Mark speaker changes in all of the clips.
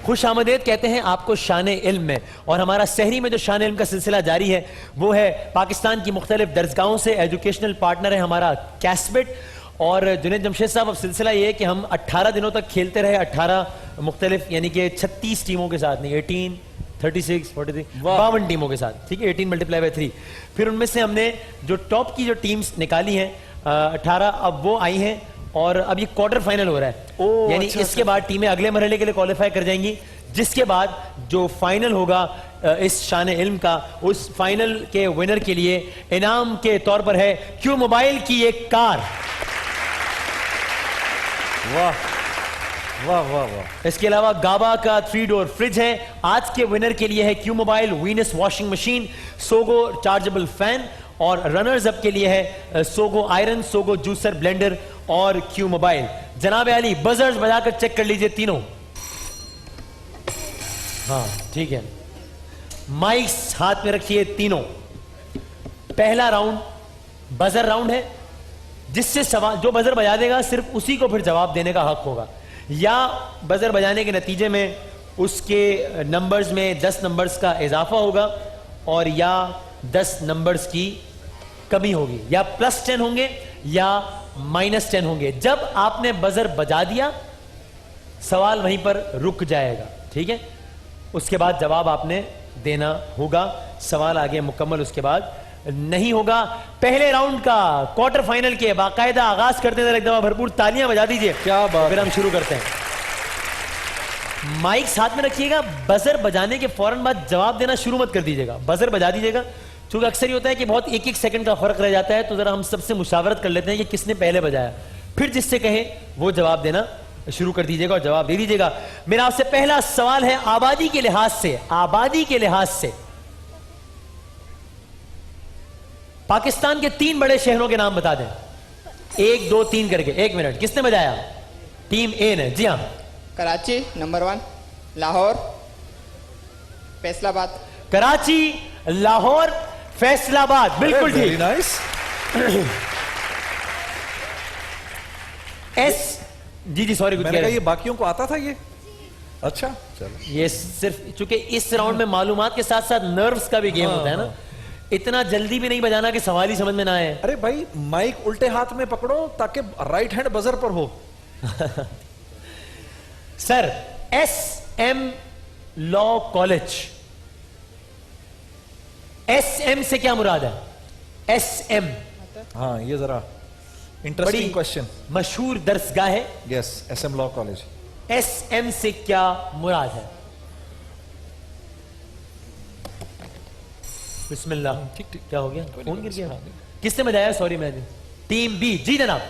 Speaker 1: खुश आमदेद कहते हैं आपको शान इल्म में। और हमारा सहरी में जो शान इल्म का सिलसिला जारी है वो है पाकिस्तान की मुख्तलिफ दरसगाहों से। एजुकेशनल पार्टनर है हमारा कैस्बिट। और जुनैद जमशेद साहब, अब सिलसिला ये है कि हम 18 दिनों तक खेलते रहे, 18 मुख्तलिफ यानी कि 36 टीमों के साथ, नहीं 18, 36, 43, 52 टीमों के साथ, ठीक है, 18 मल्टीप्लाई बाय 3। फिर उनमें से हमने जो टॉप की जो टीम्स निकाली हैं 18, अब वो आई हैं और अब ये क्वार्टर फाइनल हो रहा है। यानी इसके बाद टीमें अगले मरहले के लिए क्वालिफाई कर जाएंगी, जिसके बाद जो फाइनल होगा इस शान इल्म का, उस फाइनल के विनर के लिए इनाम के तौर पर है क्यू मोबाइल की एक कार।
Speaker 2: वाह वाह वाह वाह।
Speaker 1: इसके अलावा गाबा का 3 डोर फ्रिज है। आज के विनर के लिए है Q mobile Venus washing machine, Sogou chargeable fan, और रनर्स अप के लिए है Sogou iron, Sogou juicer blender और क्यू मोबाइल। जनाब अली बजर्स बजाकर चेक कर लीजिए तीनों। हाँ ठीक है, माइक्स हाथ में रखिए तीनों। पहला राउंड बजर राउंड है, जिससे सवाल जो बजर बजा देगा सिर्फ उसी को फिर जवाब देने का हक होगा, या बजर बजाने के नतीजे में उसके नंबर्स में 10 नंबर्स का इजाफा होगा, और या 10 नंबर्स की कमी होगी, या +10 होंगे या -10 होंगे। जब आपने बजर बजा दिया सवाल वहीं पर रुक जाएगा, ठीक है। उसके बाद जवाब आपने देना होगा, सवाल आगे मुकम्मल उसके बाद नहीं होगा। पहले राउंड का क्वार्टर फाइनल के बाकायदा आगाज करते हैं, एक दफा भरपूर तालियां बजा दीजिए।
Speaker 2: क्या बात।
Speaker 1: फिर हम शुरू करते हैं। माइक साथ में रखिएगा, बजर बजाने के फौरन बाद जवाब देना शुरू मत कर दीजिएगा, बजर बजा दीजिएगा। क्योंकि अक्सर ये होता है कि बहुत एक सेकंड का फर्क रह जाता है, तो जरा हम सबसे मुशावरत कर लेते हैं कि किसने पहले बजाया, फिर जिससे कहें वो जवाब देना शुरू कर दीजिएगा और जवाब दे दीजिएगा। मेरा आपसे पहला सवाल है आबादी के लिहाज से, आबादी के लिहाज से पाकिस्तान के 3 बड़े शहरों के नाम बता दें, 1, 2, 3 करके। 1 मिनट। किसने बजाया? टीम ए ने। जी हाँ।
Speaker 3: कराची नंबर 1, लाहौर, फैसलाबाद।
Speaker 1: कराची, लाहौर, फैसलाबाद, बिल्कुल ठीक।
Speaker 2: नाइस।
Speaker 1: एस जी सॉरी,
Speaker 2: मैंने कहा ये बाकियों को आता था ये। अच्छा चलो,
Speaker 1: ये सिर्फ चूंकि इस राउंड में मालूमात के साथ साथ नर्व्स का भी गेम होता है ना, इतना जल्दी भी नहीं बजाना कि सवाल ही समझ में ना आए।
Speaker 2: अरे भाई माइक उल्टे हाथ में पकड़ो ताकि राइट हैंड बजर पर हो।
Speaker 1: Sir, SM law college, SM से क्या मुराद है? SM
Speaker 2: हाँ, ये जरा इंटरेस्टिंग क्वेश्चन।
Speaker 1: मशहूर दरसगाह है।
Speaker 2: Yes, SM law college.
Speaker 1: SM से क्या मुराद है? बिस्मिल्लाह। ठीक ठीक। क्या हो गया? फोन गिर गया? किसने बजाया? सॉरी मैं। Team B. जी जनाब।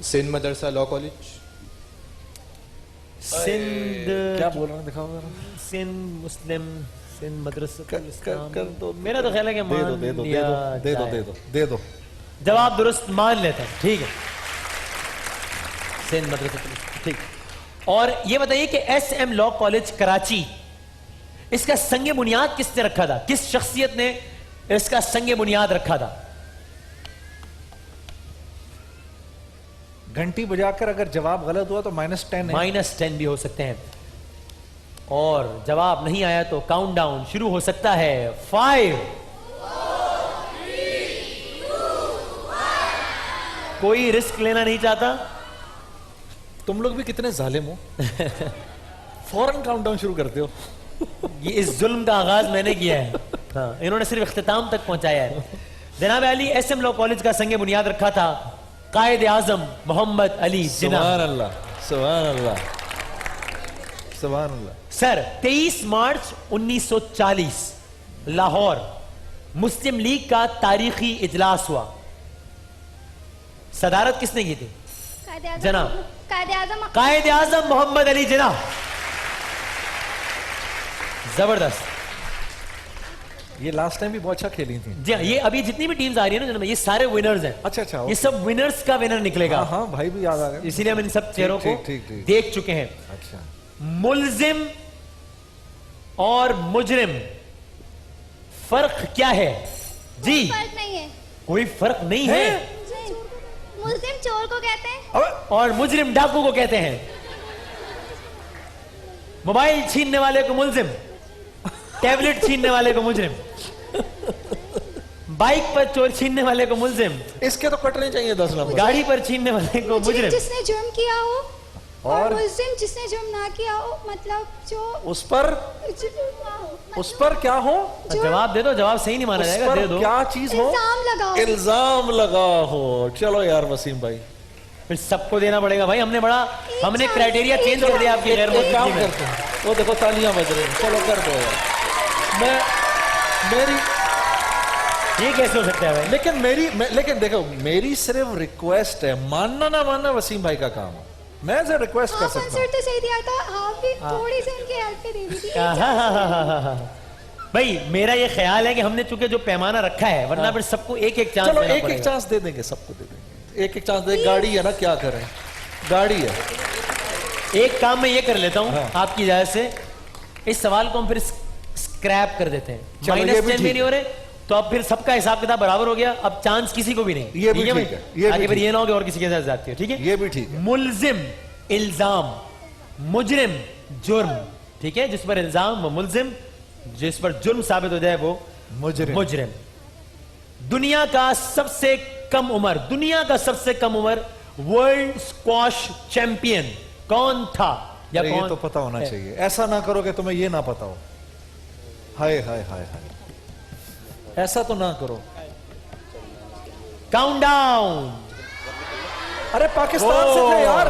Speaker 3: Sindh Madrasa law college.
Speaker 1: सिंध
Speaker 2: क्या बोल रहे हैं, दिखाओ जरा।
Speaker 1: सिंध मुस्लिम, सिंध मदरसा
Speaker 2: कर दो।
Speaker 1: मेरा तो ख्याल है कि
Speaker 2: दे दो।
Speaker 1: जवाब दुरुस्त मान लेता है, ठीक है। सिंध मदरसा, ठीक। और ये बताइए कि SM लॉ कॉलेज कराची, इसका संगे बुनियाद किसने रखा था? किस शख्सियत ने इसका संगे बुनियाद रखा था?
Speaker 2: घंटी बजाकर अगर जवाब गलत हुआ तो -10 है।
Speaker 1: -10 भी हो सकते हैं, और जवाब नहीं आया तो काउंटडाउन शुरू हो सकता है। 5 कोई रिस्क लेना नहीं चाहता?
Speaker 2: तुम लोग भी कितने जालिम हो। फौरन काउंटडाउन शुरू करते हो।
Speaker 1: ये इस जुल्म का आगाज मैंने किया है। हाँ, इन्होंने सिर्फ इख्तिताम तक पहुंचाया है। जनाब अली SM लॉ कॉलेज का संगे बुनियाद रखा था कायद आजम मोहम्मद अली जिन्ना।
Speaker 2: सुभान अल्लाह, सुभान अल्लाह, सुभान अल्लाह।
Speaker 1: सर, 23 मार्च 1940 लाहौर मुस्लिम लीग का तारीखी इजलास हुआ। सदारत किसने की थी? जनाब कायद आजम मोहम्मद अली जिन्ना। जबरदस्त।
Speaker 2: ये लास्ट टाइम भी बहुत अच्छा खेली थी।
Speaker 1: जी हाँ, ये अभी जितनी भी टीम्स आ रही है ना जनाब, ये सारे विनर्स हैं।
Speaker 2: अच्छा,
Speaker 1: ये सब विनर्स का विनर निकलेगा।
Speaker 2: हाँ भाई भी याद आ रहे हैं,
Speaker 1: इसीलिए हम इन सब चेहरों को देख चुके हैं।
Speaker 2: अच्छा।
Speaker 1: मुल्जिम और मुजरिम, फर्क क्या है? जी,
Speaker 4: फर्क नहीं है।
Speaker 1: कोई फर्क नहीं है।
Speaker 4: मुस्लिम चोर को कहते हैं
Speaker 1: और मुजरिम डाकू को कहते हैं। मोबाइल छीनने वाले को मुलजिम, टैबलेट छीनने वाले को मुजरिम, बाइक पर चोर छीनने वाले को मुलजिम,
Speaker 2: इसके तो कटने चाहिए 10 नंबर।
Speaker 1: गाड़ी पर छीनने वाले को मुजरिम,
Speaker 4: जिसने जुर्म किया हो और
Speaker 2: और
Speaker 4: मुस्लिम जिसने जुर्म ना किया हो, मतलब जो
Speaker 2: उस पर क्या हो,
Speaker 1: जवाब दे दो, जवाब सही नहीं माना
Speaker 2: उस
Speaker 1: जाएगा,
Speaker 2: पर
Speaker 1: दे दो।
Speaker 2: क्या चीज हो,
Speaker 4: इल्जाम लगाओ।
Speaker 2: इल्जाम लगा हो। चलो यार वसीम भाई,
Speaker 1: फिर सबको देना पड़ेगा भाई, हमने क्राइटेरिया चेंज कर दिया आपकी गैर
Speaker 2: एक काम
Speaker 1: मौजूदगी में।
Speaker 2: करते हैं, वो देखो तालियां बज रही हैं, चलो कर दो यार। मेरी
Speaker 1: ये कैसे हो सकता है भाई?
Speaker 2: लेकिन देखो, मेरी सिर्फ रिक्वेस्ट है, मानना ना मानना वसीम भाई का काम है, मैं ऐसे रिक्वेस्ट कर
Speaker 4: हाफ
Speaker 2: सकता
Speaker 4: आंसर
Speaker 2: हूँ।
Speaker 4: तो सही दिया था, हाफ भी थोड़ी सी उनकी हेल्प पे दे दी थी।
Speaker 1: भाई मेरा ये ख्याल है कि हमने चूंकि जो पैमाना रखा है, वरना फिर सबको एक एक चांस
Speaker 2: चलो
Speaker 1: देना
Speaker 2: एक एक
Speaker 1: पड़ेगा।
Speaker 2: चांस दे देंगे, सबको दे देंगे एक एक चांस दे। गाड़ी है ना, क्या करें, गाड़ी है।
Speaker 1: एक काम मैं ये कर लेता हूँ
Speaker 2: हाँ।
Speaker 1: आपकी इजाजत से, इस सवाल को हम फिर स्क्रैप कर देते हैं।
Speaker 2: चलो, ये भी
Speaker 1: -10 भी
Speaker 2: ठीक
Speaker 1: नहीं हो रहे, तो अब फिर सबका हिसाब किताब बराबर हो गया, अब चांस किसी को भी नहीं।
Speaker 2: ये भी
Speaker 1: भाई?
Speaker 2: ठीक है, ये भी
Speaker 1: आगे फिर
Speaker 2: ठीक
Speaker 1: ये ना हो कि और किसी के साथ जाती हो, ठीक है?
Speaker 2: ये भी ठीक है।
Speaker 1: मुलजिम इल्जाम, मुजरिम जुर्म, ठीक है? जिस पर इल्जाम वो मुलजिम, जिस पर जुर्म साबित हो जाए वो मुजरिम। दुनिया का सबसे कम उम्र वर्ल्ड स्क्वॉश चैंपियन कौन था या
Speaker 2: अरे
Speaker 1: कौन
Speaker 2: ये तो पता होना
Speaker 1: है?
Speaker 2: चाहिए, ऐसा ना करो कि तुम्हें ये ना पता हो। हाय हाय हाय हाय, ऐसा तो ना करो।
Speaker 1: काउंटडाउन।
Speaker 2: अरे पाकिस्तान से थे यार।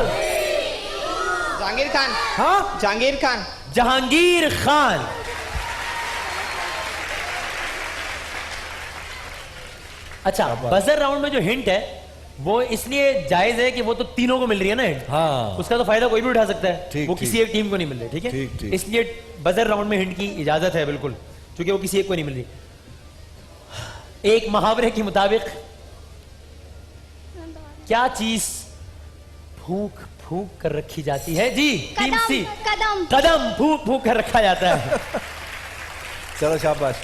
Speaker 3: जहांगीर खान।
Speaker 2: हाँ,
Speaker 3: जहांगीर खान।
Speaker 1: जहांगीर खान। अच्छा, बजर राउंड में जो हिंट है वो इसलिए जायज है कि वो तो तीनों को मिल रही है ना हिंट।
Speaker 2: हाँ।
Speaker 1: उसका तो फायदा कोई भी उठा सकता है।
Speaker 2: ठीक,
Speaker 1: वो
Speaker 2: ठीक।
Speaker 1: किसी एक टीम को नहीं मिल रही, ठीक है?
Speaker 2: ठीक, ठीक।
Speaker 1: इसलिए बजर राउंड में हिंट की इजाजत है बिल्कुल, क्योंकि वो किसी एक को नहीं मिल रही। एक मुहावरे के मुताबिक क्या चीज फूक फूक कर रखी जाती है? जी टीम सी।
Speaker 4: कदम।
Speaker 1: कदम फूक फूक कर रखा जाता है।
Speaker 2: चलो शाबाश,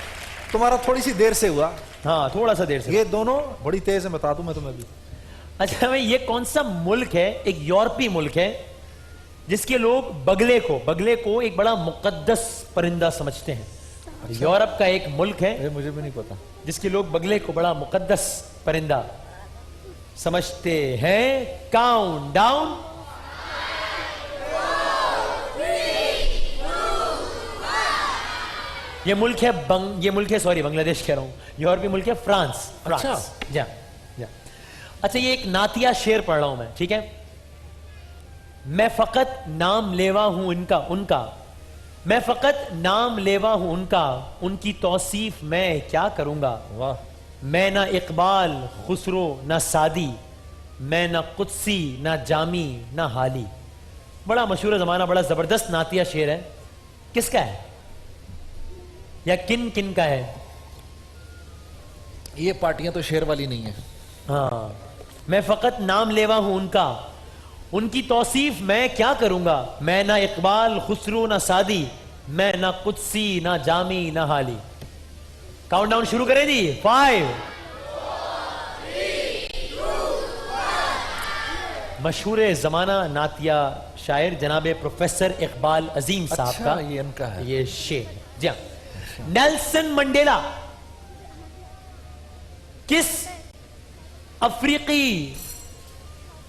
Speaker 2: तुम्हारा थोड़ी सी देर से हुआ,
Speaker 1: हाँ, थोड़ा सा देर से।
Speaker 2: ये दोनों बड़ी तेज है, बता दूं मैं तुम्हें भी।
Speaker 1: अच्छा भाई, ये कौन सा मुल्क है? एक यूरोपीय मुल्क है जिसके लोग बगले को एक बड़ा मुकद्दस परिंदा समझते हैं। यूरोप का एक मुल्क है
Speaker 2: ये मुझे भी नहीं पता।
Speaker 1: जिसके लोग बगले को बड़ा मुकद्दस परिंदा समझते हैं। Count down. ये मुल्क है बांग्लादेश कह रहा हूं, यूरोपीय मुल्क है फ्रांस।
Speaker 2: अच्छा।
Speaker 1: जा। अच्छा, ये एक नातिया शेर पढ़ रहा हूं मैं, ठीक है? मैं फकत नाम लेवा हूं उनका मैं फकत नाम लेवा हूं उनका, उनकी तौसीफ मैं क्या करूंगा।
Speaker 2: वाह।
Speaker 1: मैं ना इकबाल खुसरो ना सादी, मैं ना कुत्सी ना जामी ना हाली। बड़ा मशहूर जमाना, बड़ा जबरदस्त नातिया शेर है। किसका है या किन किन का है?
Speaker 2: ये पार्टियां तो शेर वाली नहीं है।
Speaker 1: हाँ, मैं फकत नाम लेवा हूं उनका, उनकी तौसीफ मैं क्या करूंगा। मैं ना इकबाल खुसरो ना सादी, मैं ना कुत्सी ना जामी ना हाली। काउंटडाउन शुरू करें जी। 5 मशहूर जमाना नातिया शायर जनाब प्रोफेसर इकबाल अजीम साहब
Speaker 2: अच्छा,
Speaker 1: का
Speaker 2: ये इनका है।
Speaker 1: ये शेर। जी हाँ। नेल्सन मंडेला किस अफ्रीकी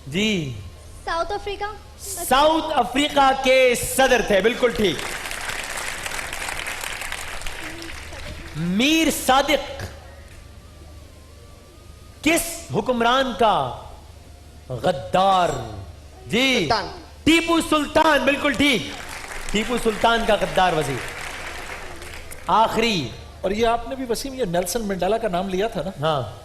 Speaker 1: जी
Speaker 4: साउथ अफ्रीका।
Speaker 1: साउथ अफ्रीका के सदर थे? बिल्कुल ठीक। मीर सादिक किस हुक्मरान का गद्दार? जी
Speaker 3: सुल्तान।
Speaker 1: टीपू सुल्तान। बिल्कुल ठीक, टीपू सुल्तान का गद्दार वजीर। आखिरी।
Speaker 2: और ये आपने भी वसीम ये नेल्सन मंडेला का नाम लिया था ना,
Speaker 1: हाँ,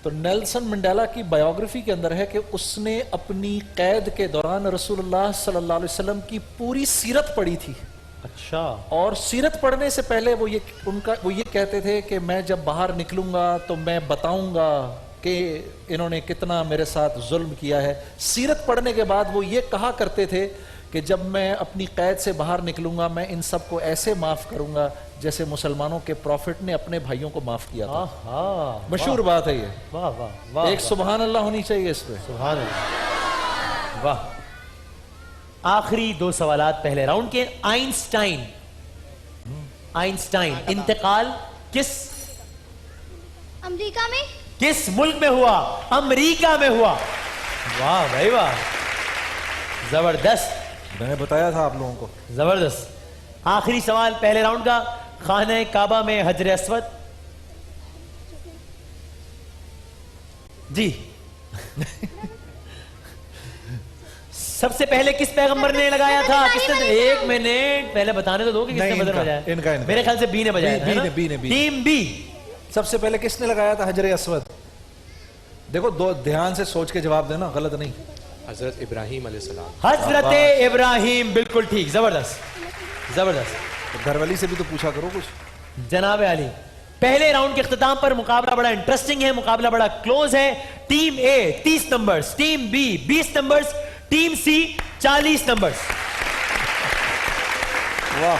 Speaker 2: तो नेल्सन मंडेला की बायोग्राफी के अंदर है कि उसने अपनी कैद के दौरान रसूलुल्लाह सल्लल्लाहु अलैहि वसल्लम की पूरी सीरत पढ़ी थी।
Speaker 1: अच्छा।
Speaker 2: और सीरत पढ़ने से पहले वो ये कहते थे कि मैं जब बाहर निकलूंगा तो मैं बताऊंगा कि इन्होंने कितना मेरे साथ जुल्म किया है। सीरत पढ़ने के बाद वो ये कहा करते थे कि जब मैं अपनी कैद से बाहर निकलूंगा मैं इन सबको ऐसे माफ करूंगा जैसे मुसलमानों के प्रॉफिट ने अपने भाइयों को माफ किया था।
Speaker 1: आहा,
Speaker 2: मशहूर बात है ये।
Speaker 1: वाह वाह वाह।
Speaker 2: एक सुभान अल्लाह होनी चाहिए इस पे।
Speaker 1: सुभान अल्लाह। वाह। आखिरी 2 सवालात पहले राउंड के। आइंस्टाइन इंतकाल किस
Speaker 4: अमेरिका में।
Speaker 1: किस मुल्क में हुआ? अमेरिका में हुआ। वाह भाई वाह, जबरदस्त
Speaker 2: मैंने बताया था आप लोगों को।
Speaker 1: जबरदस्त। आखिरी सवाल पहले राउंड का। खाने काबा में हजर अस्वद जी सबसे पहले किस पैगंबर ने लगाया था? किसने? एक मिनट पहले बताने तो दो कि किसने
Speaker 2: नहीं,
Speaker 1: बजर
Speaker 2: इनका,
Speaker 1: बजाया।
Speaker 2: इनका।
Speaker 1: मेरे ख्याल से बी ने बजाया था, है ना?
Speaker 2: बी ने।
Speaker 1: Team B.
Speaker 2: सबसे पहले किसने लगाया था हजर अस्वद? देखो, दो ध्यान से सोच के जवाब देना, गलत नहीं।
Speaker 3: हजरत इब्राहिम अलैहिस्सलाम।
Speaker 1: हजरत इब्राहिम, बिल्कुल ठीक, जबरदस्त जबरदस्त।
Speaker 2: तो घरवाली से भी तो पूछा करो कुछ।
Speaker 1: जनाब आली, पहले राउंड के इख्तिताम पर मुकाबला बड़ा इंटरेस्टिंग है, मुकाबला बड़ा क्लोज है। Team A 30 numbers, team B 20 numbers, team C 40 numbers.
Speaker 2: वाह।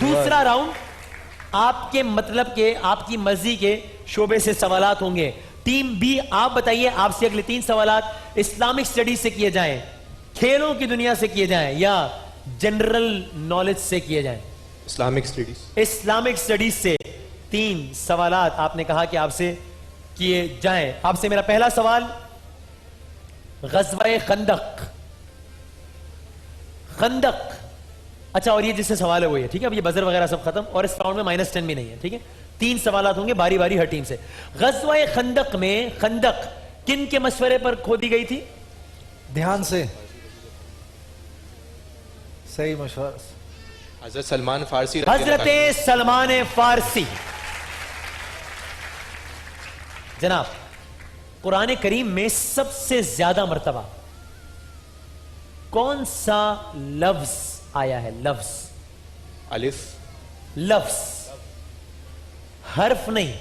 Speaker 1: दूसरा राउंड आपके मतलब के, आपकी मर्जी के शोबे से सवालात होंगे। टीम बी, आप बताइए, आपसे अगले 3 सवालात इस्लामिक स्टडीज से किए जाएं, खेलों की दुनिया से किए जाएं, या जनरल नॉलेज से किए जाएं?
Speaker 3: Islamic studies.
Speaker 1: इस्लामिक स्टडीज से 3 सवालात आपने कहा कि आपसे किए जाएं। आपसे मेरा पहला सवाल, ग़ज़वा खंदक। खंदक, अच्छा, और ये जिससे सवाल है वो ये, ठीक है? अब ये बजर वगैरह सब खत्म, और इस राउंड में -10 भी नहीं है, ठीक है? 3 सवालात होंगे बारी बारी हर टीम से। ग़ज़वा खंदक में खंदक किन के मशवरे पर खोदी गई थी?
Speaker 2: ध्यान से, सही मशवरा।
Speaker 3: हजरत सलमान फारसी रज़ी अल्लाह
Speaker 1: हजरत सलमान फारसी। जनाब, कुरान करीम में सबसे ज्यादा मर्तबा कौन सा लफ्ज आया है? लफ्ज,
Speaker 3: अलिफ,
Speaker 1: लफ्ज, हर्फ नहीं,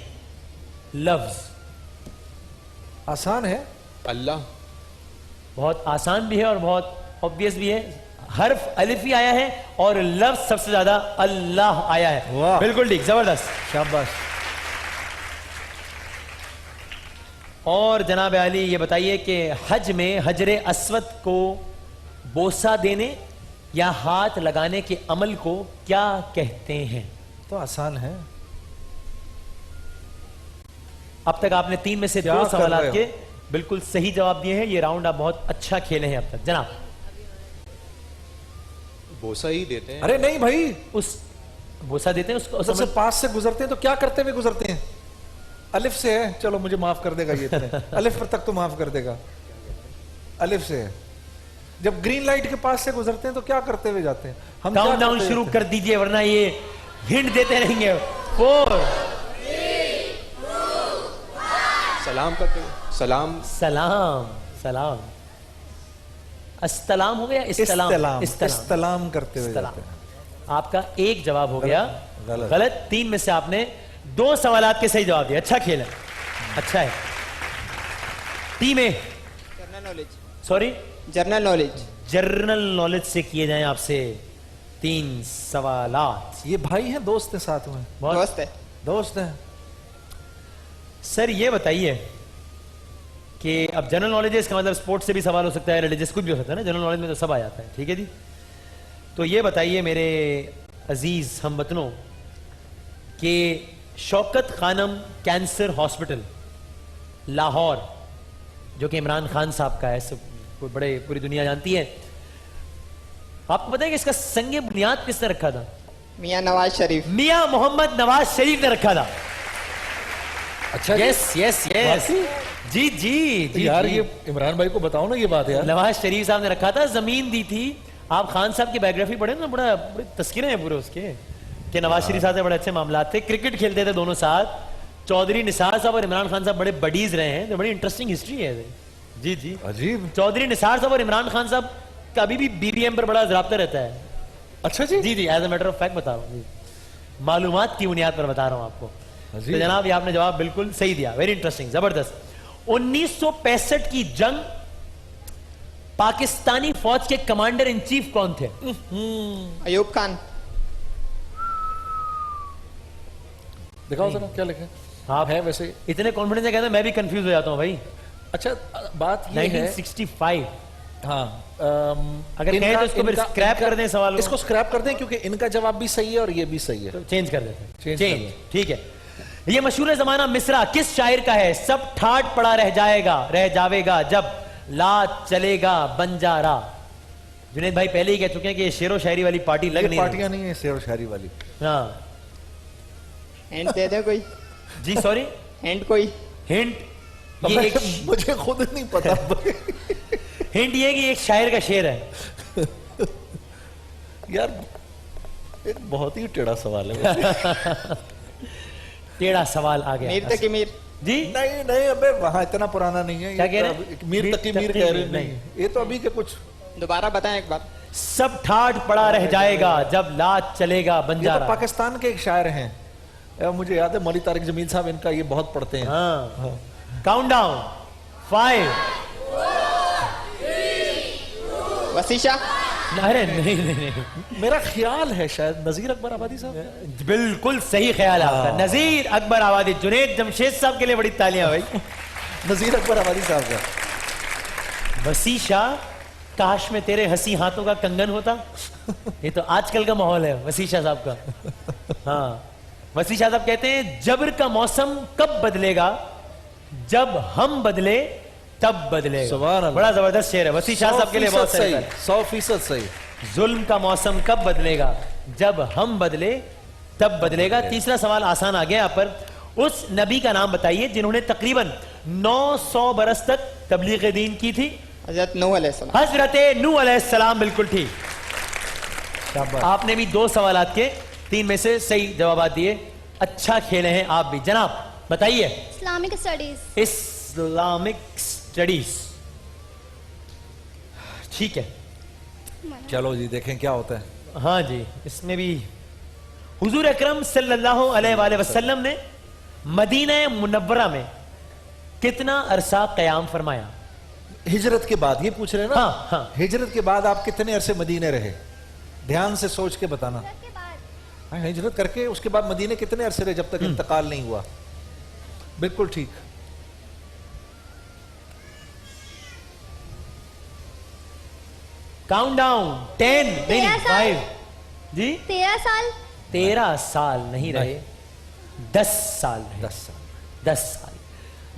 Speaker 1: लफ्ज।
Speaker 2: आसान है।
Speaker 3: अल्लाह।
Speaker 1: बहुत आसान भी है और बहुत ऑब्वियस भी है। हर्फ अलिफ ही आया है और लफ्ज सबसे ज्यादा अल्लाह आया है।
Speaker 2: वाह।
Speaker 1: बिल्कुल ठीक, जबरदस्त,
Speaker 2: शाबाश।
Speaker 1: और जनाब आली, ये बताइए कि हज में हजरे अस्वद को बोसा देने या हाथ लगाने के अमल को क्या कहते हैं?
Speaker 2: तो आसान है।
Speaker 1: अब तक आपने 3 में से
Speaker 2: क्या
Speaker 1: 2
Speaker 2: कर
Speaker 1: सवाल
Speaker 2: रहे हो?
Speaker 1: के बिल्कुल सही जवाब दिए हैं। ये राउंड आप बहुत अच्छा खेले हैं अब तक। जनाब,
Speaker 3: बोसा ही देते हैं।
Speaker 2: अरे नहीं भाई,
Speaker 1: उस बोसा देते हैं उसको
Speaker 2: सबसे पास से गुजरते हैं तो क्या करते हुए गुजरते हैं? अलिफ से है, चलो मुझे माफ कर देगा ये इतने। अलिफ पर तक तो माफ कर देगा। अलिफ से है। जब ग्रीन लाइट के पास से गुजरते हैं तो क्या करते हुए जाते हैं? हम क्या
Speaker 1: काउंटडाउन
Speaker 2: करते
Speaker 1: शुरू
Speaker 2: जाते
Speaker 1: कर दीजिए, वरना ये हिंट देते रहेंगे। 4,
Speaker 3: सलाम करते हुए। सलाम।
Speaker 1: सलाम, सलाम, अस्सलाम हो गया,
Speaker 2: हैं?
Speaker 1: इस्तलाम,
Speaker 2: इस्तलाम,
Speaker 1: इस्तलाम,
Speaker 2: इस्तलाम करते हुए
Speaker 1: इस्तलाम।
Speaker 2: जाते हैं।
Speaker 1: आपका एक जवाब हो गया
Speaker 2: गलत।
Speaker 1: गलत। 3 में से आपने 2 सवालात के सही जवाब दिए। अच्छा खेल है, अच्छा है। Team A,
Speaker 3: general knowledge.
Speaker 1: Sorry,
Speaker 3: general knowledge.
Speaker 1: General knowledge से किए जाएं आपसे 3 सवालात।
Speaker 2: ये भाई हैं, दोस्त हैं साथ में?
Speaker 1: बहुत
Speaker 3: दोस्त है।
Speaker 2: दोस्त हैं।
Speaker 1: सर, ये बताइए कि अब जनरल नॉलेज है, इसका मतलब स्पोर्ट्स से भी सवाल हो सकता है, रिलीजियस कुछ भी हो सकता है ना। जनरल नॉलेज में तो सब आ जाता है, ठीक है जी? तो ये बताइए मेरे अजीज हमवतनों कि शौकत खानम कैंसर हॉस्पिटल लाहौर, जो कि इमरान खान साहब का है, सब कोई बड़े पूरी दुनिया जानती है, आपको पता है कि इसका संगे बुनियाद किसने रखा था?
Speaker 3: मियां नवाज शरीफ।
Speaker 1: मियां मोहम्मद नवाज शरीफ ने रखा था।
Speaker 2: अच्छा
Speaker 1: यस यस यस, जी जी जी
Speaker 2: यार,
Speaker 1: जी।
Speaker 2: ये इमरान भाई को बताओ ना ये बात यार।
Speaker 1: नवाज शरीफ साहब ने रखा था, जमीन दी थी। आप खान साहब की बायोग्राफी पढ़े ना, बड़ा बड़े तस्कीरें हैं पूरे उसके, कि नवाज शरीफ साहब से बड़े अच्छे मामलात थे, क्रिकेट खेलते थे दोनों साथ। चौधरी निसार साहब और इमरान खान साहब बड़े बडीज रहे हैं, तो बड़ी इंटरेस्टिंग हिस्ट्री है। जी जी,
Speaker 2: अजीब।
Speaker 1: चौधरी निसार साहब और इमरान खान साहब का अभी भी बीबीएम पर बड़ा ज़राब्ता रहता है।
Speaker 2: अच्छा जी।
Speaker 1: जी जी, as a matter of fact बता रहा हूँ, मालूमात की बुनियाद पर बता रहा हूँ आपको।
Speaker 2: अजीब।
Speaker 1: तो जनाब, ये आपने जवाब बिल्कुल सही दिया, वेरी इंटरेस्टिंग, जबरदस्त। 1965 की जंग, पाकिस्तानी फौज के कमांडर इन चीफ कौन थे?
Speaker 3: अयूब खान।
Speaker 2: दिखाओ जरा क्या लिखा है।
Speaker 1: आप
Speaker 2: है वैसे।
Speaker 1: इतने कॉन्फिडेंस से कहते हैं, मैं भी कंफ्यूज हो जाता हूँ भाई।
Speaker 2: अच्छा, बात ये है
Speaker 1: 1965
Speaker 2: हाँ
Speaker 1: अगर कहें तो इसको फिर स्क्रैप कर दें सवाल को।
Speaker 2: इसको स्क्रैप कर दें क्योंकि इनका जवाब भी सही है और ये भी सही है।
Speaker 1: तो चेंज कर देते हैं।
Speaker 2: चेंज
Speaker 1: चेंज,
Speaker 2: कर दो।
Speaker 1: ठीक है। ये मशहूर जमाना मिसरा किस शायर का है? सब ठाट पड़ा रह जावेगा जब ला चलेगा बंजारा। जुनेद भाई पहले ही कह चुके हैं कि ये शेरो शायरी वाली पार्टी लग
Speaker 2: ये
Speaker 1: नहीं रही।
Speaker 2: पार्टियां नहीं है शेर और शायरी वाली।
Speaker 1: हाँ
Speaker 3: हिंट दे दे कोई,
Speaker 1: जी, सॉरी,
Speaker 3: हिंट कोई।
Speaker 1: हिंट ये एक
Speaker 2: मुझे खुद नहीं पता।
Speaker 1: हिंट ये कि एक शायर का शेर है।
Speaker 2: यार एक बहुत ही टेढ़ा सवाल है।
Speaker 1: टेढ़ा सवाल आ गया।
Speaker 3: मीर तकी मीर।
Speaker 1: जी,
Speaker 2: नहीं नहीं, अबे वहां इतना पुराना नहीं है।
Speaker 1: क्या
Speaker 2: ये
Speaker 1: कह रहे
Speaker 2: तो
Speaker 1: हैं?
Speaker 2: अभी मीर तकी मीर
Speaker 1: तकी
Speaker 2: कह रहे
Speaker 1: मीर,
Speaker 2: नहीं, ये तो अभी के कुछ।
Speaker 3: दोबारा बताएं एक बार।
Speaker 1: सब ठाट पड़ा रह जाएगा जब लात चलेगा
Speaker 2: ये तो
Speaker 1: बंजारा।
Speaker 2: पाकिस्तान के एक शायर हैं, मुझे याद है मौलवी तारिक जमील साहब, इनका ये बहुत पढ़ते हैं।
Speaker 1: हाँ। काउंटडाउन 5।
Speaker 3: वसीशा।
Speaker 1: अरे नहीं नहीं नहीं,
Speaker 2: मेरा ख्याल है शायद नजीर अकबर आबादी साहब।
Speaker 1: बिल्कुल सही ख्याल है आपका। नजीर अकबर आबादी। जुनेद जमशेद साहब के लिए बड़ी तालियां भाई।
Speaker 2: नजीर अकबर आबादी साहब का।
Speaker 1: वसीशा काश में तेरे हंसी हाथों का कंगन होता। ये तो आजकल का माहौल है वसीशा साहब का। हाँ, वसीशा साहब कहते हैं जबर का मौसम कब बदलेगा? जब हम बदले तब बदलेगा।
Speaker 2: सुभान अल्लाह।
Speaker 1: बड़ा जबरदस्त शेर है वसीशा साहब के लिए, बहुत सही।
Speaker 2: 100% सही।
Speaker 1: जुल्म का मौसम कब बदलेगा? जब हम बदले तब बदलेगा। तीसरा सवाल आसान आ गया यहाँ पर। उस नबी का नाम बताइए जिन्होंने तकरीबन 900 बरस तक तबलीग दीन की थी।
Speaker 3: हजरत नूह अलैहिस्सलाम।
Speaker 1: हजरत नूह अलैहिस्सलाम, बिल्कुल ठीक।
Speaker 2: शाबाश।
Speaker 1: आपने भी 2 सवालात के 3 में से सही जवाब दिए। अच्छा खेले हैं आप भी। जनाब बताइए।
Speaker 4: Islamic studies.
Speaker 1: इस्लामिक स्टडीज, ठीक है।
Speaker 2: चलो जी देखें क्या होता है।
Speaker 1: हाँ जी, इसमें भी हुजूर अकरम सल्लल्लाहु अलैहि वसल्लम ने मदीना मुनव्वरा में कितना अरसा क़याम फरमाया?
Speaker 2: हिजरत के बाद ये पूछ रहे हैं ना।
Speaker 1: हाँ, हाँ।
Speaker 2: हिजरत के बाद आप कितने अरसे मदीने रहे? ध्यान से सोच के बताना।
Speaker 4: के बाद
Speaker 2: हाँ, हिजरत करके उसके बाद मदीने कितने अरसे रहे जब तक इंतकाल नहीं हुआ? बिल्कुल ठीक।
Speaker 1: काउंटडाउन 10 नहीं
Speaker 4: 13 साल।
Speaker 1: 5 जी।
Speaker 4: 13 साल।
Speaker 1: 13 साल नहीं रहे, 10 साल रहे।
Speaker 2: 10 साल।
Speaker 1: 10 साल,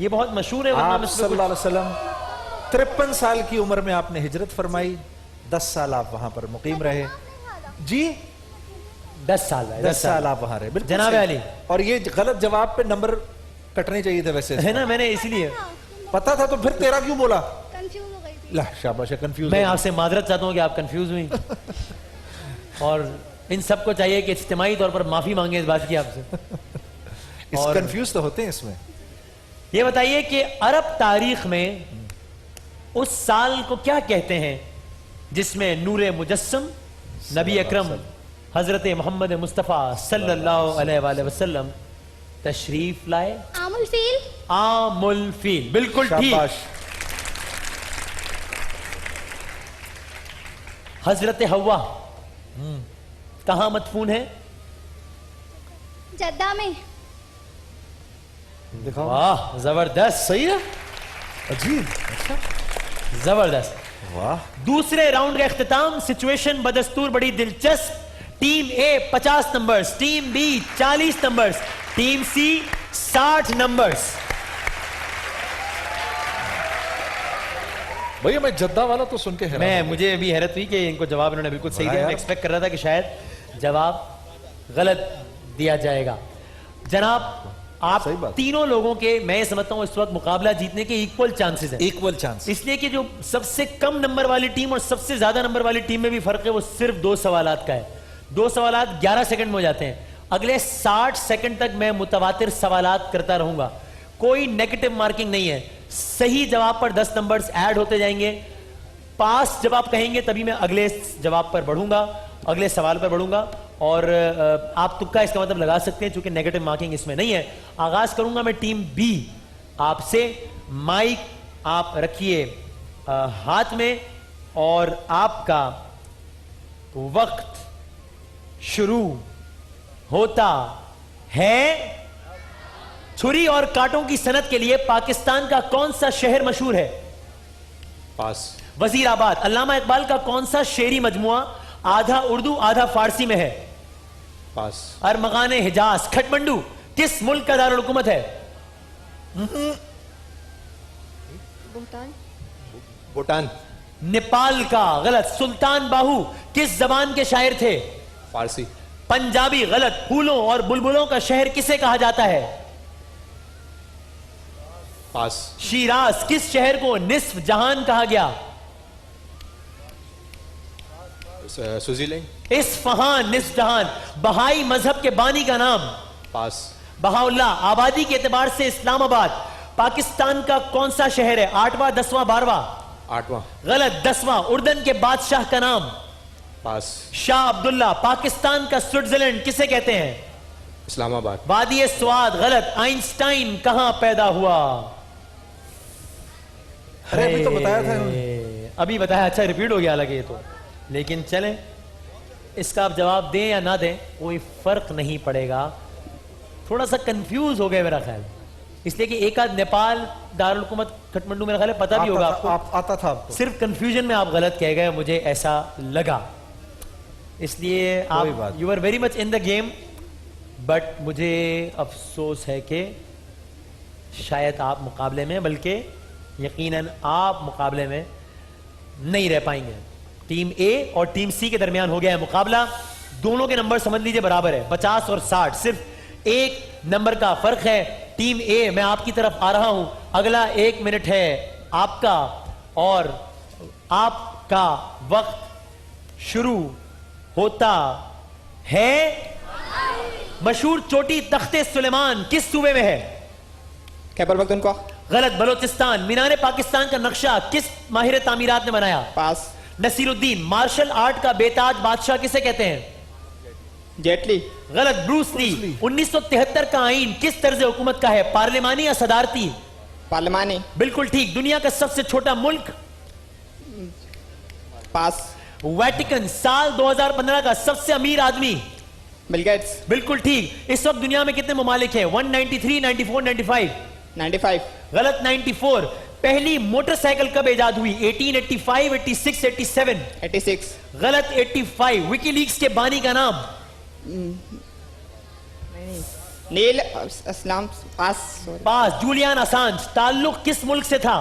Speaker 1: ये बहुत मशहूर है। वरना
Speaker 2: आप
Speaker 1: इसमें
Speaker 2: सल्लल्लाहु अलैहि वसल्लम 53 साल की उम्र में आपने हिजरत फरमाई। 10 साल आप वहां पर मुकीम रहे। जी
Speaker 1: 10 साल रहे।
Speaker 2: 10 साल आप वहां रहे। बिल्कुल
Speaker 1: जनाब
Speaker 2: सही।
Speaker 1: अली।
Speaker 2: और ये गलत जवाब पे नंबर कटने चाहिए थे वैसे।
Speaker 1: है ना, मैंने इसीलिए
Speaker 2: पता था तो फिर 13 क्यों बोला?
Speaker 4: कंफ्यूज हो गई थी।
Speaker 2: ला शाबाश, कंफ्यूज।
Speaker 1: मैं आपसे माजरत चाहता हूं कि आप कंफ्यूज हुई। और इन सबको चाहिए कि इज्तिमाई तौर पर माफी मांगे इस बात की आपसे। और
Speaker 2: कंफ्यूज तो होते हैं इसमें।
Speaker 1: ये बताइए कि अरब तारीख में उस साल को क्या कहते हैं जिसमें नूरे मुजस्सम नबी अकरम हजरत मोहम्मद मुस्तफ़ा सल्लल्लाहु अलैहि वसल्लम तशरीफ लाए?
Speaker 4: आमुल फील।
Speaker 1: आमुल फील, बिल्कुल ठीक।
Speaker 2: शाबाश।
Speaker 1: हजरत हवा कहां मदफून है?
Speaker 4: जद्दा में।
Speaker 2: दिखाओ।
Speaker 1: वाह, जबरदस्त।
Speaker 2: सही है। अजीब। अच्छा।
Speaker 1: जबरदस्त।
Speaker 2: वाह।
Speaker 1: दूसरे राउंड का इख्तिताम। सिचुएशन बदस्तूर बड़ी दिलचस्प। Team A 50 numbers, team B 40 numbers, team C 60 numbers.
Speaker 2: भैया मैं जद्दा वाला तो सुन के हैरान हो गया।
Speaker 1: मुझे भी हैरत हुई कि इनको जवाब इन्होंने बिल्कुल सही
Speaker 2: बड़ा
Speaker 1: दिया। मैं
Speaker 2: यार।
Speaker 1: एक्सपेक्ट कर रहा था कि शायद जवाब गलत दिया जाएगा। जनाब आप
Speaker 2: सही बात।
Speaker 1: तीनों लोगों के, मैं ये समझता हूं इस वक्त मुकाबला जीतने के इक्वल चांसेस हैं।
Speaker 2: Equal chance.
Speaker 1: इसलिए कि जो सबसे कम नंबर वाली टीम और सबसे ज्यादा नंबर वाली टीम में भी फर्क है, वो सिर्फ 2 सवालात का है। 2 सवालात 11 सेकंड में हो जाते हैं। अगले 60 सेकंड तक मैं मुतवातिर सवालात करता रहूंगा। कोई नेगेटिव मार्किंग नहीं है। सही जवाब पर 10 नंबर्स ऐड होते जाएंगे। पास जब आप कहेंगे तभी मैं अगले जवाब पर बढ़ूंगा, अगले सवाल पर बढ़ूंगा। और आप तुक्का इसका मतलब लगा सकते हैं, चूंकि नेगेटिव मार्किंग इसमें नहीं है। आगाज करूंगा मैं टीम बी आपसे। माइक आप रखिए हाथ में और आपका वक्त शुरू होता है। छुरी और कांटों की सनत के लिए पाकिस्तान का कौन सा शहर मशहूर है?
Speaker 2: पास।
Speaker 1: वजीराबाद। अल्लामा इकबाल का कौन सा शेरी मजमुआ आधा उर्दू आधा फारसी में है?
Speaker 5: पास।
Speaker 1: अरमगान हिजाज। खटमंडू किस मुल्क का दारुल हुकूमत है?
Speaker 5: भूटान।
Speaker 1: नेपाल का। गलत। सुल्तान बाहू किस जबान के शायर थे?
Speaker 5: फारसी।
Speaker 1: पंजाबी। गलत। फूलों और बुलबुलों का शहर किसे कहा जाता है?
Speaker 5: पास।
Speaker 1: शिराज किस शहर को निस्फ जहान कहा गया?
Speaker 5: स्विट्जरलैंड।
Speaker 1: इस्फहान निस्फ जहान। बहाई मजहब के बानी का नाम?
Speaker 5: पास।
Speaker 1: बहाउल्लाह। आबादी के एतबार से इस्लामाबाद पाकिस्तान का कौन सा शहर है? 8वां 10वां 12वां?
Speaker 5: 8वां।
Speaker 1: गलत। 10वां। उर्दन के बादशाह का नाम?
Speaker 5: पास।
Speaker 1: शाह अब्दुल्ला। पाकिस्तान का स्विट्जरलैंड किसे कहते हैं?
Speaker 5: इस्लामाबाद।
Speaker 1: वादी स्वाद। गलत। आइंस्टाइन कहां पैदा हुआ?
Speaker 2: अरे अभी तो बताया था इन्होंने।
Speaker 1: अभी बताया। अच्छा रिपीट हो गया लगे ये तो, लेकिन चलें, इसका आप जवाब दें या ना दें कोई फर्क नहीं पड़ेगा। थोड़ा सा कंफ्यूज हो गए मेरा ख्याल, इसलिए कि एक आध नेपाल दारुल हुकूमत खटमंडू मेरा ख्याल है पता भी होगा आपको।
Speaker 2: आता था आपको।
Speaker 1: सिर्फ कंफ्यूजन में आप गलत कह गए, मुझे ऐसा लगा, इसलिए आप you are very much in the game, but मुझे अफसोस है कि शायद आप मुकाबले में, बल्कि यकीनन आप मुकाबले में नहीं रह पाएंगे। टीम ए और टीम सी के दरमियान हो गया है मुकाबला। दोनों के नंबर समझ लीजिए बराबर है, 50 और 60, सिर्फ एक नंबर का फर्क है। टीम ए, मैं आपकी तरफ आ रहा हूं, अगला 1 मिनट है आपका और आपका वक्त शुरू होता है। मशहूर चोटी तख्ते सुलेमान किस सूबे में है?
Speaker 3: खैबर पख्तूनख्वा।
Speaker 1: गलत। बलोचिस्तान। मीनार पाकिस्तान का नक्शा किस माहिर तामीरात ने बनाया?
Speaker 3: पास।
Speaker 1: नसीरुद्दीन। मार्शल आर्ट का बेताज बादशाह किसे कहते हैं?
Speaker 3: जेटली।
Speaker 1: गलत। Bruce Lee. 1973 का आईन किस तर्ज हुकूमत का है? पार्लिमानी या सदारती?
Speaker 3: पार्लिमानी।
Speaker 1: बिल्कुल ठीक। दुनिया का सबसे छोटा मुल्क?
Speaker 3: पास।
Speaker 1: वेटिकन। साल 2015 का सबसे अमीर आदमी?
Speaker 3: Bill Gates.
Speaker 1: बिल्कुल ठीक। इस वक्त दुनिया में कितने ममालिक हैं? 193, 94, 95?
Speaker 3: 95।
Speaker 1: गलत। 94। पहली मोटरसाइकिल कब इजाद हुई? 1885, 86, 87?
Speaker 3: 86।
Speaker 1: गलत। 85। विकीलीक्स के बानी का नाम?
Speaker 3: Neel Aslam. Pass.
Speaker 1: Pass. Julian Assange. ताल्लुक किस मुल्क से था?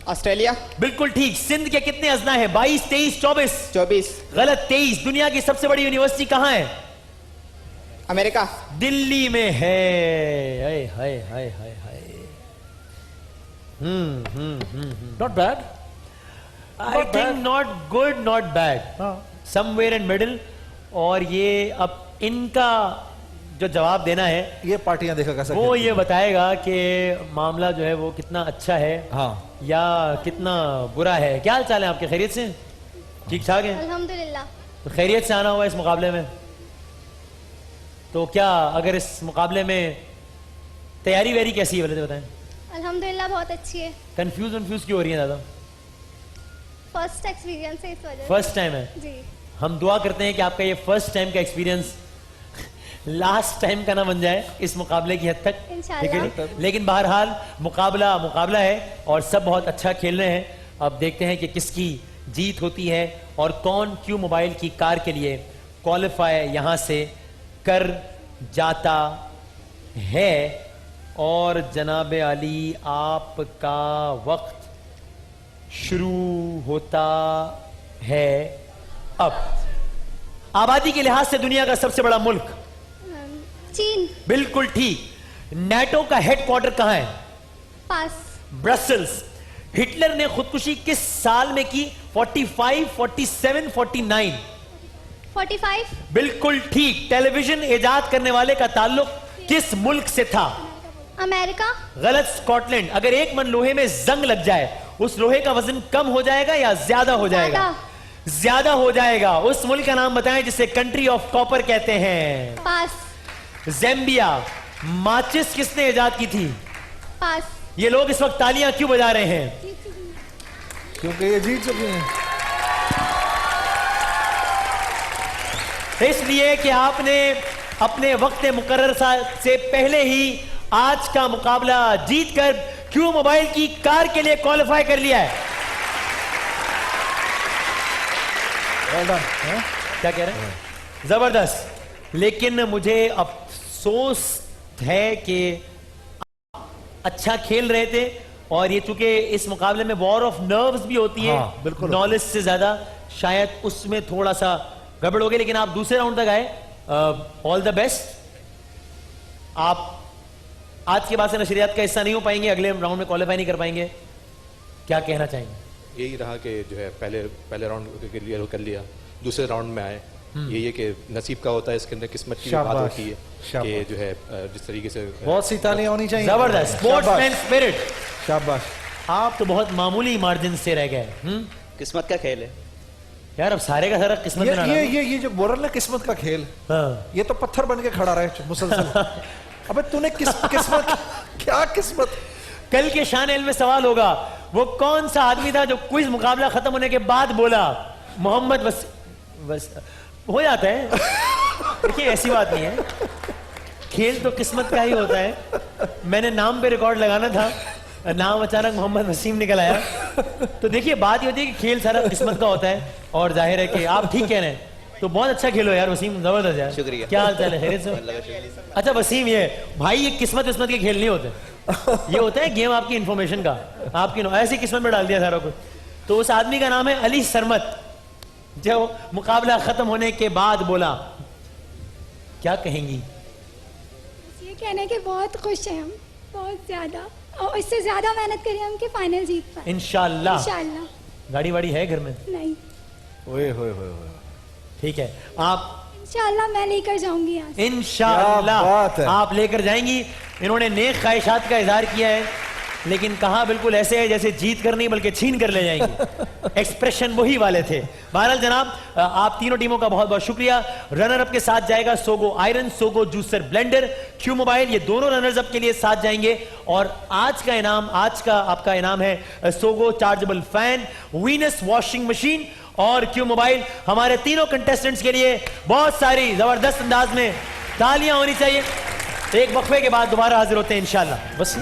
Speaker 3: ऑस्ट्रेलिया।
Speaker 1: बिल्कुल ठीक। सिंध के कितने अजना है? 22, 23, 24?
Speaker 3: 24।
Speaker 1: गलत। 23। दुनिया की सबसे बड़ी यूनिवर्सिटी कहां है?
Speaker 3: अमेरिका।
Speaker 1: दिल्ली में है। हाय हाय हाय हाय हाय।
Speaker 2: Not bad.
Speaker 1: I think not good not bad, somewhere in middle. और ये अब इनका जो जवाब देना है
Speaker 2: ये पार्टियां देखा कैसा
Speaker 1: वो ये बताएगा कि मामला जो है वो कितना अच्छा है
Speaker 2: हाँ
Speaker 1: या कितना बुरा है। क्या हाल चाल है आपके? खैरियत से? ठीक ठाक है?
Speaker 4: अल्हम्दुलिल्लाह।
Speaker 1: तो खैरियत से आना हुआ इस मुकाबले में, तो क्या अगर इस मुकाबले में तैयारी वैयारी कैसी है बताएं?
Speaker 4: अल्हम्दुलिल्लाह बहुत अच्छी है।
Speaker 1: कंफ्यूज क्यों हो रही है दादा?
Speaker 4: फर्स्ट एक्सपीरियंस है इस वजह से।
Speaker 1: फर्स्ट टाइम है।
Speaker 4: जी।
Speaker 1: हम दुआ करते हैं कि आपका ये फर्स्ट टाइम का एक्सपीरियंस लास्ट टाइम का ना बन जाए इस मुकाबले की हद तक, ठीक है जी? लेकिन बहरहाल मुकाबला है और सब बहुत अच्छा खेल रहे हैं। अब देखते हैं कि किसकी जीत होती है और कौन क्यू मोबाइल की कार के लिए क्वालिफाई यहां से कर जाता है। और जनाब अली आपका वक्त शुरू होता है अब। आबादी के लिहाज से दुनिया का सबसे बड़ा मुल्क?
Speaker 4: चीन।
Speaker 1: बिल्कुल ठीक। नाटो का हेडक्वार्टर कहां है?
Speaker 4: पास।
Speaker 1: ब्रसल्स। हिटलर ने खुदकुशी किस साल में की? 45, 47, 49?
Speaker 4: 45।
Speaker 1: बिल्कुल ठीक। टेलीविजन इजाद करने वाले का ताल्लुक किस मुल्क से था?
Speaker 4: अमेरिका।
Speaker 1: गलत। स्कॉटलैंड। अगर 1 मन लोहे में जंग लग जाए उस लोहे का वजन कम हो जाएगा या ज्यादा हो जाएगा? ज्यादा हो जाएगा। उस मुल्क का नाम बताएं जिसे कंट्री ऑफ कॉपर कहते हैं?
Speaker 4: पास।
Speaker 1: ज़ैम्बिया। माचिस किसने इजाद की थी?
Speaker 4: पास।
Speaker 1: ये लोग इस वक्त तालियां क्यों बजा रहे हैं?
Speaker 2: क्योंकि ये जीत चुके हैं।
Speaker 1: इसलिए कि आपने अपने वक्त मुकर्रर से पहले ही आज का मुकाबला जीतकर क्यू मोबाइल की कार के लिए क्वालिफाई कर लिया है।
Speaker 2: Well done, हाँ?
Speaker 1: क्या कह रहे हैं? जबरदस्त। लेकिन मुझे अफसोस है कि आप अच्छा खेल रहे थे और ये चूंकि इस मुकाबले में वॉर ऑफ नर्व्स भी होती है,
Speaker 2: हाँ, बिल्कुल
Speaker 1: नॉलेज से ज्यादा, शायद उसमें थोड़ा सा गड़बड़ हो गई, लेकिन आप दूसरे राउंड तक आए। All the best. आप आज के बाद से नशरियात का हिस्सा नहीं हो पाएंगे, अगले राउंड में क्वालिफाई नहीं कर पाएंगे। क्या कहना चाहेंगे?
Speaker 5: यही रहा कि जो है पहले राउंड क्लियर कर लिया, दूसरे राउंड में आए। यही है कि नसीब का होता है, इसके अंदर किस्मत की भी बात
Speaker 2: शाबाश,
Speaker 5: होती है
Speaker 2: शाबाश।
Speaker 5: कि जो है जिस तरीके से
Speaker 2: बहुत सी तालियां होनी चाहिए।
Speaker 1: जबरदस्त स्पोर्ट्समैन स्पिरिट।
Speaker 2: शाबाश।
Speaker 1: आप तो बहुत मामूली मार्जिन से रह गए।
Speaker 6: किस्मत का खेल है।
Speaker 1: यार अब सारे का सारा किस्मत में ना डालो।
Speaker 2: ये जो बोल रहा ना किस्मत का खेल,
Speaker 1: हाँ।
Speaker 2: ये तो पत्थर बन के खड़ा रहे मुसलसल। अबे तूने किस्मत क्या किस्मत?
Speaker 1: कल के शान एल में सवाल होगा, वो कौन सा आदमी था जो क्विज मुकाबला खत्म होने के बाद बोला मोहम्मद बस हो जाता है। देखिए ऐसी बात नहीं है, खेल तो किस्मत का ही होता है। मैंने नाम पे रिकॉर्ड लगाना था, नाम अचानक मोहम्मद वसीम निकल आया। तो देखिए बात ये होती है कि खेल सारा किस्मत का होता है, और जाहिर है कि आप ठीक कह रहे हैं। तो बहुत अच्छा खेलो यार वसीम, जबरदस्त यार।
Speaker 6: शुक्रिया।
Speaker 1: क्या हाल चाल है? खैरियत से? अच्छा वसीम, ये भाई ये किस्मत विस्मत के खेल नहीं होते, ये होता है गेम आपकी इंफॉर्मेशन का। आपकी ऐसी किस्मत में डाल दिया सारा कुछ। तो उस आदमी का नाम है अली सरमत, जो मुकाबला खत्म होने के बाद बोला। क्या कहेंगी?
Speaker 4: ये कहने के बहुत खुश हैं हम, बहुत ज्यादा, और इससे ज्यादा मेहनत करी हम कि फाइनल जीत पाए
Speaker 1: इंशाल्लाह।
Speaker 4: इंशाल्लाह।
Speaker 1: गाड़ी वाड़ी है घर में?
Speaker 4: नहीं,
Speaker 2: ओए होए होए होए।
Speaker 1: ठीक है, आप
Speaker 4: इंशाल्लाह मैं लेकर जाऊंगी यहाँ से।
Speaker 1: इंशाल्लाह
Speaker 2: क्या बात है।
Speaker 1: आप लेकर जाएंगी। इन्होंने नेक ख्वाहिशात का इजहार किया है, लेकिन कहा बिल्कुल ऐसे है जैसे जीत कर नहीं बल्कि छीन कर ले जाएंगे। एक्सप्रेशन वही वाले थे। बहरहाल जनाब, आप तीनों टीमों का बहुत बहुत शुक्रिया। रनर अप के साथ जाएगा Sogou iron, Sogou juicer blender, Q mobile, ये दोनों रनर्स अप के लिए साथ जाएंगे। और आज का आपका इनाम है Sogou chargeable fan, Venus washing machine और क्यू मोबाइल। हमारे तीनों कंटेस्टेंट्स के लिए बहुत सारी जबरदस्त अंदाज में तालियां होनी चाहिए। एक वक्फे के बाद दोबारा हाजिर होते हैं इंशाल्लाह। बस